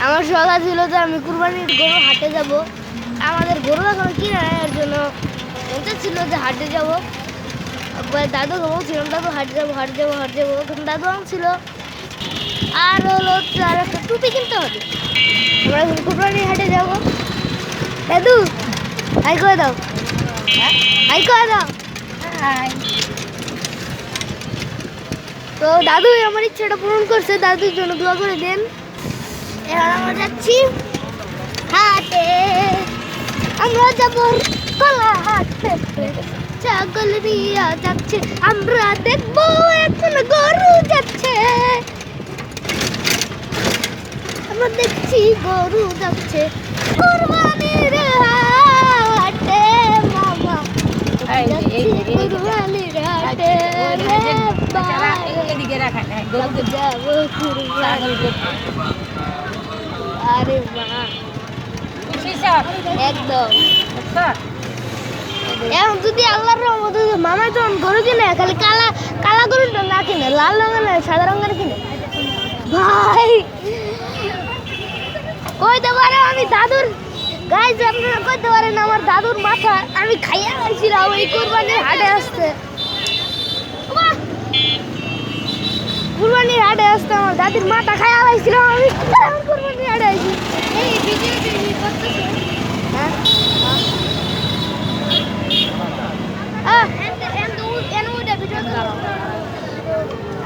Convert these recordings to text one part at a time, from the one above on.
আমার শখ ছিল যে আমি কুরবানির গরু হাটে যাব। আমাদের গরু এখন কিনা এর জন্য মনে ছিল যে হাটে যাব। দাদুকে বলছিলাম দাদু হাটে যাবো হাটে যাবো হাটে যাবো, কিন্তু দাদু ছিল আর হলো আর একটা টুপি কিনতে হবে। আমরা এখন কুরবানির হাটে যাবো। দাদু হাই করে দাও, হাই করে দাও। তো দাদু আমার ইচ্ছাটা পূরণ করছে, দাদুর জন্য দোয়া করে দেন। এবার আমরা যাচ্ছি হাটে, আমরা যাব কলা হাটে, ছাগল নিয়ে যাচ্ছে, আমরা দেখবো এখন গরু যাচ্ছে, আমরা দেখছি গরু যাচ্ছে কুরবানির হাটে মামা, কুরবানির হাটে যাবো কুরবানি। আরে মা একদম এখন যদি আল্লাহর রহমতে মামা যখন গরু কিনে খালি কালা কালা গরুটা না কিনে, লাল রঙের না সাদা রঙের কিনে, ভাই কইতে পারে আমি দাদুর গাইজ, আপনারা কইতে পারেন আমার দাদুর মাথা আমি খাইয়া খাইছিলাম এই কুরবানির হাটে আসতে। কুরবানির হাটে আসতে আমার দাদির মাথা খাইয়া খাইছিলাম আমি কুরবানির হাটে আসি। এই ভিডিও তৈরি করতেছি, হ্যাঁ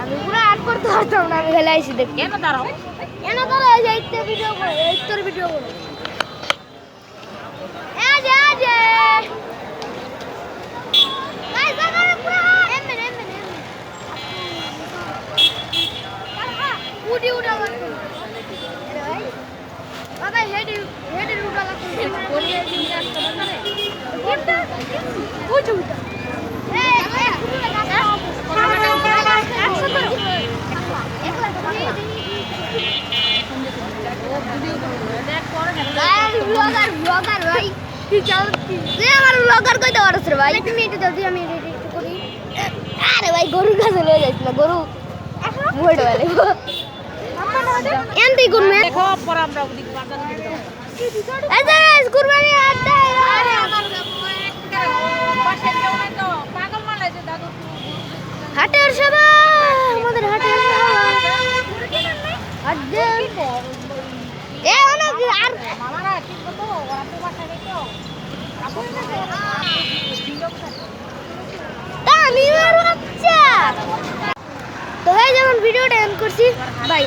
আমি পুরো আট করতে পারতাম না, আমি খেলে আইসি দেখ কেন দাঁড়াও কেন দাঁড়াও যাইতে ভিডিও করে তোর ভিডিও করে আরে ভাই গরুর কাছে লয়ে যাইছ না, গরু মোড় वाले এন্ডি গুন মে দেখো পর আমরা ওদিক বাজার দিকে এজাজ কুরবানি আড্ডা। আরে আমার পাশে কেউ নাই তো, পাগল মানাইছে দাদু হাটের সবাই, আমাদের হাটের আড্ডা এ অনেক আর মামারা ঠিক তো ওরা তো বাসা দেখো আমি আর বাচ্চা। তো ভাই যেমন ভিডিওটা এন্ড করছি, বাই।